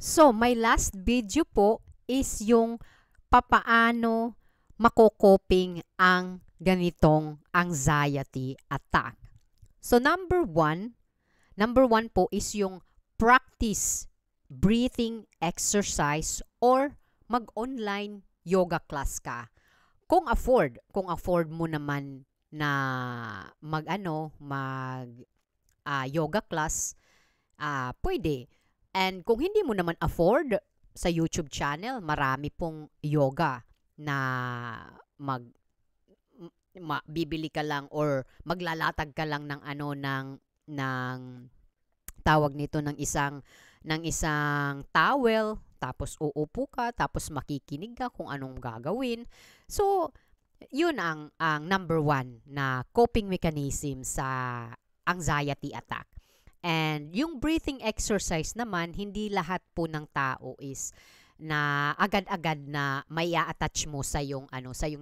So, my last video po is yung papaano makokoping ang ganitong anxiety attack. So, number one po is yung practice breathing exercise or mag-online yoga class ka. Kung afford mo naman na yoga class, pwede. And kung hindi mo naman afford, sa YouTube channel, marami pong yoga na mag bibili ka lang or maglalatag ka lang ng ng tawag nito ng isang towel, tapos uupo ka, tapos makikinig ka kung anong gagawin. So, yun ang number one na coping mechanism sa anxiety attack. And yung breathing exercise naman, hindi lahat po ng tao is na agad-agad na may attach mo sa yung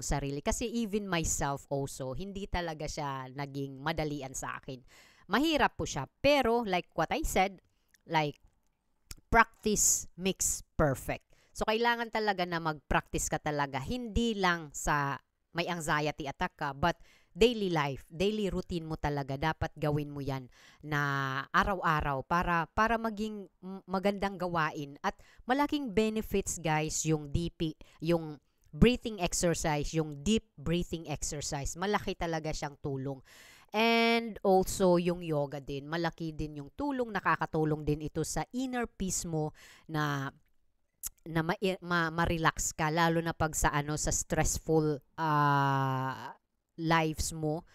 sarili, kasi even myself also, hindi talaga siya naging madalian sa akin. Mahirap po siya, pero like what I said, like practice makes perfect. So kailangan talaga na mag-practice ka talaga, hindi lang sa may anxiety attack ka, but daily life, daily routine mo talaga, dapat gawin mo yan na araw-araw para maging magandang gawain. At malaking benefits, guys, yung breathing exercise, yung deep breathing exercise. Malaki talaga siyang tulong. And also yung yoga din, malaki din yung tulong, nakakatulong din ito sa inner peace mo na ma-relax ka, lalo na pag sa stressful lives mo,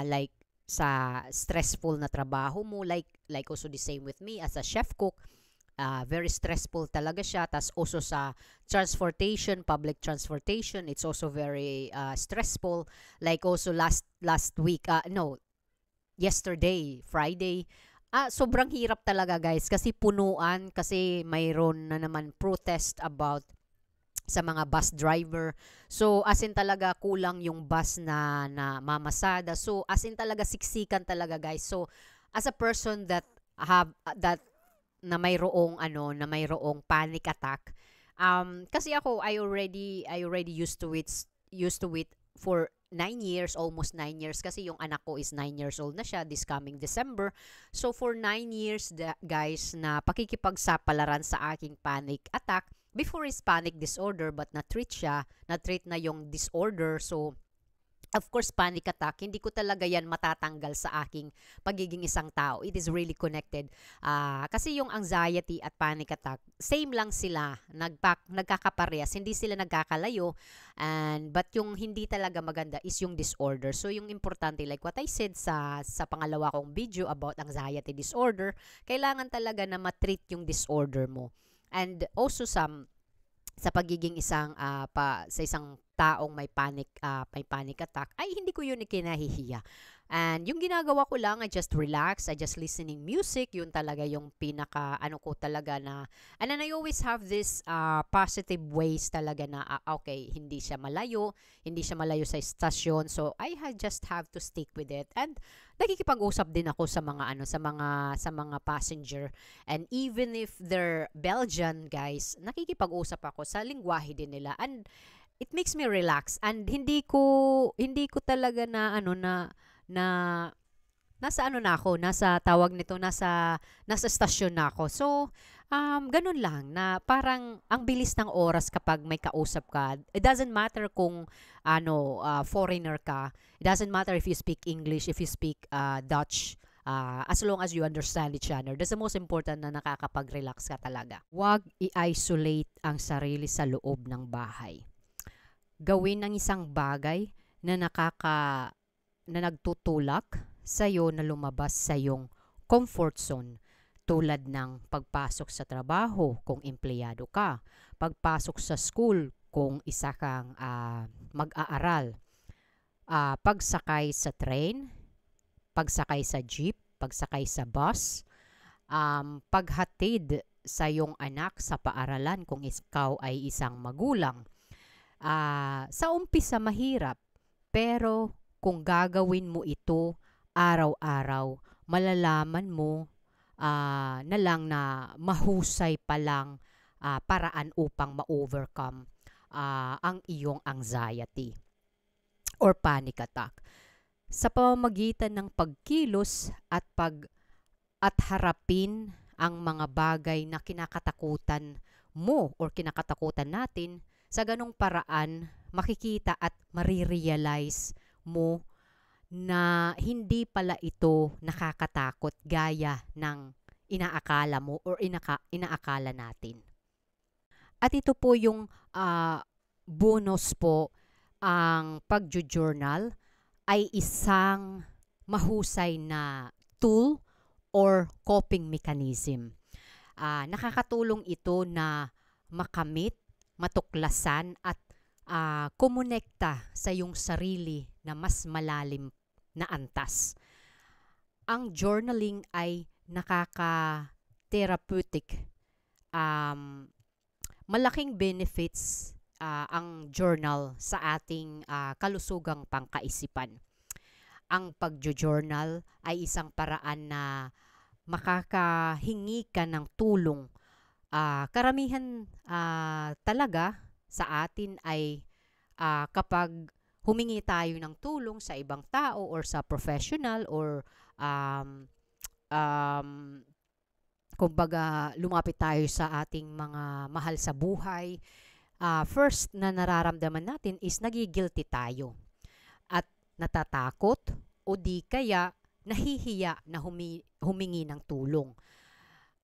like sa stressful na trabaho mo, like also the same with me as a chef cook. Very stressful talaga siya. Tas also sa public transportation, it's also very stressful. Like also last week, no, yesterday, Friday, sobrang hirap talaga, guys, kasi punuan, kasi mayroon na naman protest about sa mga bus driver. So as in talaga kulang yung bus na mamasada. So as in talaga siksikan talaga, guys. So as a person that na mayroong panic attack, kasi ako, I already used to it for 9 years, almost 9 years, kasi yung anak ko is 9 years old na siya this coming December. So for 9 years, guys, na pakikipagsapalaran sa aking panic attack. Before is panic disorder, but na-treat na yung disorder. So of course, panic attack, hindi ko talaga yan matatanggal sa aking pagiging isang tao. It is really connected. Kasi yung anxiety at panic attack, same lang sila. Nagkakaparehas. Hindi sila nagkakalayo. But yung hindi talaga maganda is yung disorder. So yung importante, like what I said sa pangalawa kong video about anxiety disorder, kailangan talaga na matreat yung disorder mo. And also sa pagiging sa isang taong may panic attack, ay hindi ko yun ikinahihiya. And yung ginagawa ko lang, I just relax, I just listening music, yun talaga yung pinaka ko talaga na, and then I always have this positive ways talaga na okay, hindi siya malayo sa stasyon, so just have to stick with it. And nakikipag-usap din ako sa mga passenger. And even if they're Belgian, guys, nakikipag-usap ako sa lingwahe din nila. And it makes me relax. And hindi ko talaga na nasa na ako, nasa tawag nito, nasa stasyon na ako. So, ganun lang, na parang ang bilis ng oras kapag may kausap ka. It doesn't matter kung foreigner ka. It doesn't matter if you speak English, if you speak Dutch. As long as you understand each other. That's the most important, na nakakapag-relax ka talaga. Huwag i-isolate ang sarili sa loob ng bahay. Gawin ng isang bagay na nagtutulak sa'yo na lumabas sa iyong comfort zone, tulad ng pagpasok sa trabaho kung empleyado ka, pagpasok sa school kung isa kang mag-aaral, pagsakay sa train, pagsakay sa jeep, pagsakay sa bus, paghatid sa iyong anak sa paaralan kung ikaw ay isang magulang. Sa umpisa mahirap, pero kung gagawin mo ito araw-araw, malalaman mo na lang na mahusay palang paraan upang ma-overcome ang iyong anxiety or panic attack. Sa pamamagitan ng pagkilos at harapin ang mga bagay na kinakatakutan mo or kinakatakutan natin, sa ganong paraan makikita at marirealize mo na hindi pala ito nakakatakot gaya ng inaakala mo or inaakala natin. At ito po yung bonus po, ang pagjo-journal ay isang mahusay na tool or coping mechanism. Nakakatulong ito na makamit, matuklasan at kumonekta sa iyong sarili na mas malalim na antas. Ang journaling ay nakaka-therapeutic. Malaking benefits ang journal sa ating kalusugang pangkaisipan. Ang pagjo-journal ay isang paraan na makakahingi ka ng tulong. Karamihan talaga sa atin ay kapag humingi tayo ng tulong sa ibang tao or sa professional or kumbaga lumapit tayo sa ating mga mahal sa buhay, first na nararamdaman natin is nagigilty tayo at natatakot o di kaya nahihiya na humingi ng tulong.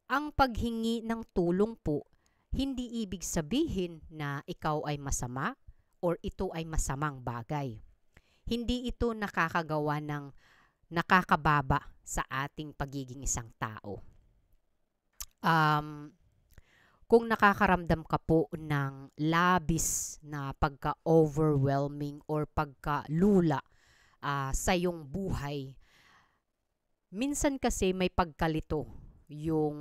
Ang paghingi ng tulong po, hindi ibig sabihin na ikaw ay masama or ito ay masamang bagay. Hindi ito nakakababa sa ating pagiging isang tao. Kung nakakaramdam ka po ng labis na pagka-overwhelming or pagkalula sa iyong buhay, minsan kasi may pagkalito yung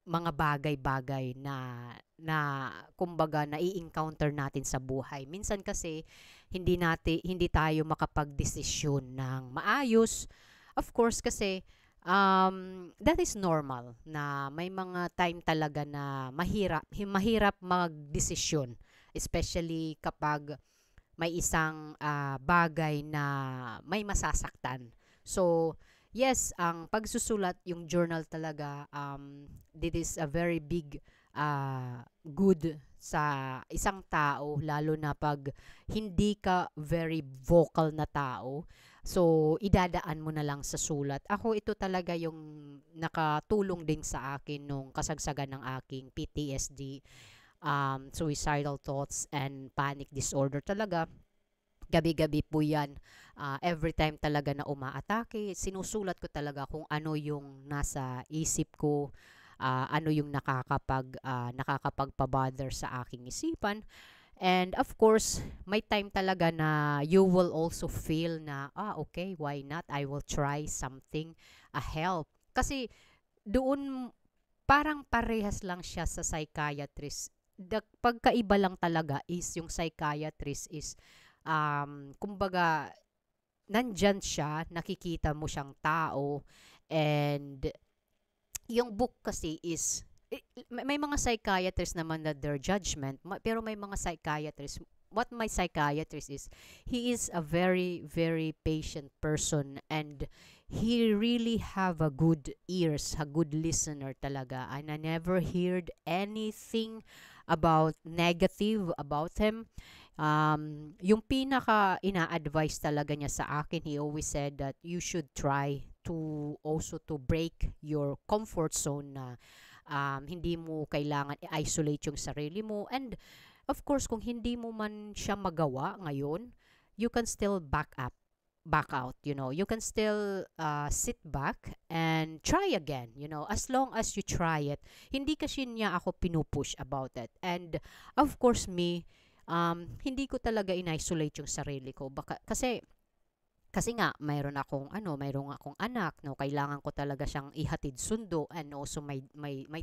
mga bagay-bagay na kumbaga nai-encounter natin sa buhay. Minsan kasi hindi tayo makapagdesisyon ng maayos. Of course kasi that is normal na may mga time talaga na mahirap magdesisyon, especially kapag may isang bagay na may masasaktan. So, yes, ang pagsusulat, yung journal talaga, this is a very big good sa isang tao, lalo na pag hindi ka very vocal na tao. So, idadaan mo na lang sa sulat. Ako, ito talaga yung nakatulong din sa akin nung kasagsagan ng aking PTSD, suicidal thoughts, and panic disorder talaga. Gabi-gabi po yan. Every time talaga na umaatake, sinusulat ko talaga kung ano yung nasa isip ko, ano yung nakakapagpabother sa aking isipan. And of course, may time talaga na you will also feel na, okay, why not? I will try something, help. Kasi doon parang parehas lang siya sa psychiatrist. Pagkaiba lang talaga is yung psychiatrist is kumbaga nandyan siya, nakikita mo siyang tao, and yung book kasi is may mga psychiatrists naman na their judgment, pero may mga psychiatrists, what my psychiatrist is, he is a very very patient person, and he really have a good ears, a good listener talaga, and I never heard anything about negative about him. Yung pinaka ina-advise talaga niya sa akin, he always said that you should try to also to break your comfort zone, na hindi mo kailangan i-isolate yung sarili mo, and of course kung hindi mo man siya magawa ngayon, you can still back out, you can still sit back and try again, as long as you try it. Hindi kasi niya ako pinupush about it, and of course me, hindi ko talaga in-isolate yung sarili ko. Kasi Kasi nga mayroon akong anak, no, kailangan ko talaga siyang ihatid sundo, and also may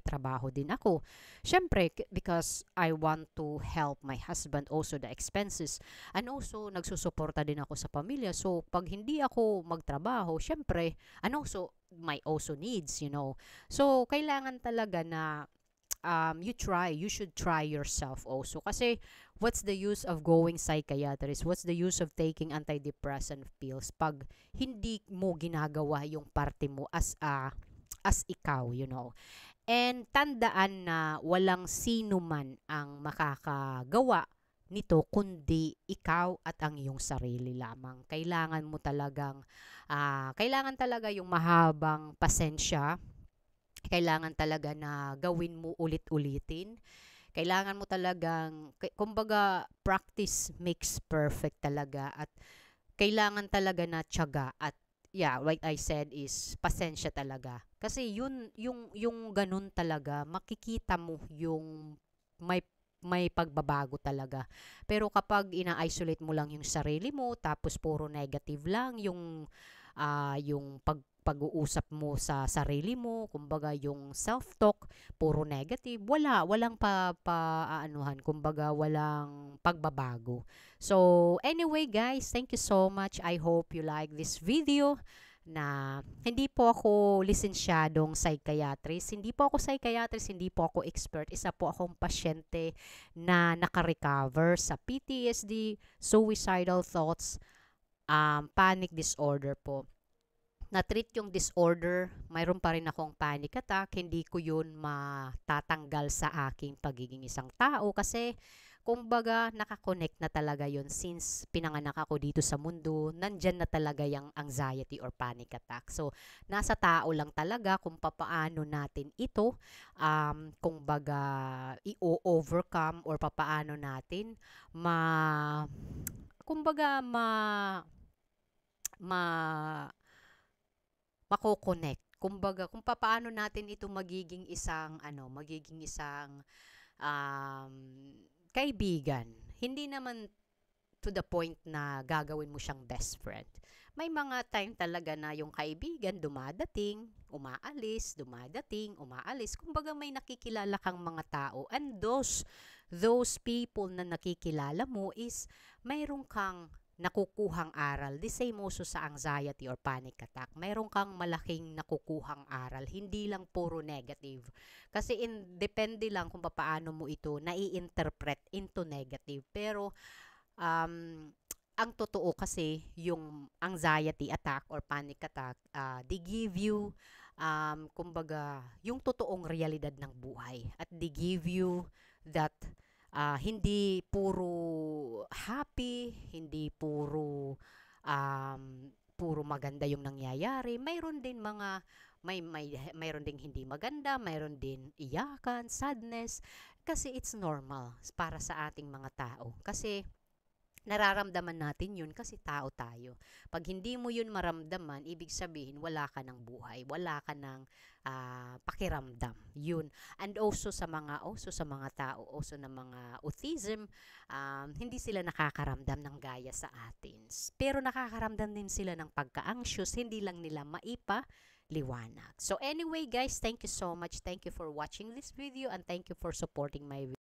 trabaho din ako. Syempre, because I want to help my husband also the expenses, and also nagsusuporta din ako sa pamilya. So pag hindi ako magtrabaho, syempre, and also my also needs, you know. So kailangan talaga na you should try yourself also. Kasi what's the use of going psychiatrist? What's the use of taking antidepressant pills pag hindi mo ginagawa yung parte mo as ikaw, you know. And tandaan na walang sino man ang makakagawa nito kundi ikaw at ang iyong sarili lamang. Kailangan talaga yung mahabang pasensya, kailangan talaga na gawin mo ulit-ulitin. Kailangan mo talagang, kumbaga, practice makes perfect talaga. At kailangan talaga na tiyaga. At yeah, like I said is, pasensya talaga. Kasi yung ganun talaga, makikita mo yung may pagbabago talaga. Pero kapag ina-isolate mo lang yung sarili mo, tapos puro negative lang yung pag-uusap mo sa sarili mo, kumbaga yung self-talk, puro negative, walang aanuhan, kumbaga walang pagbabago. So, anyway guys, thank you so much. I hope you like this video na hindi po ako lisensyadong psychiatrist, hindi po ako psychiatrist, hindi po ako expert. Isa po akong pasyente na naka-recover sa PTSD, suicidal thoughts, panic disorder po. Na-treat yung disorder, mayroon pa rin akong panic attack, hindi ko yun matatanggal sa aking pagiging isang tao kasi kumbaga nakakonect na talaga yun since pinanganak ako dito sa mundo, nandyan na talaga yung anxiety or panic attack. So, nasa tao lang talaga kung papaano natin ito, kumbaga i-overcome or papaano natin kumbaga ma mako-connect. Kumbaga, kung paano natin ito magiging isang um, kaibigan. Hindi naman to the point na gagawin mo siyang best friend. May mga time talaga na yung kaibigan dumadating, umaalis, dumadating, umaalis. Kumbaga may nakikilala kang mga tao, and those people na nakikilala mo is mayroon kang nakukuhang aral. The same also sa anxiety or panic attack. Mayroon kang malaking nakukuhang aral. Hindi lang puro negative. Kasi depende lang kung paano mo ito nai-interpret into negative. Pero ang totoo kasi yung anxiety attack or panic attack, they give you kumbaga yung totoong realidad ng buhay, at they give you that hindi puro happy, hindi puro maganda yung nangyayari. Mayroon ding hindi maganda, mayroon din iyakan, sadness, kasi it's normal para sa ating mga tao. Kasi nararamdaman natin yun kasi tao tayo. Pag hindi mo yun maramdaman, ibig sabihin wala ka ng buhay, wala ka ng pakiramdam. Yun. And also sa mga tao, also na mga autism, hindi sila nakakaramdam ng gaya sa atin. Pero nakakaramdam din sila ng pagka-anxious, hindi lang nila liwanag. So anyway guys, thank you so much. Thank you for watching this video, and thank you for supporting my video.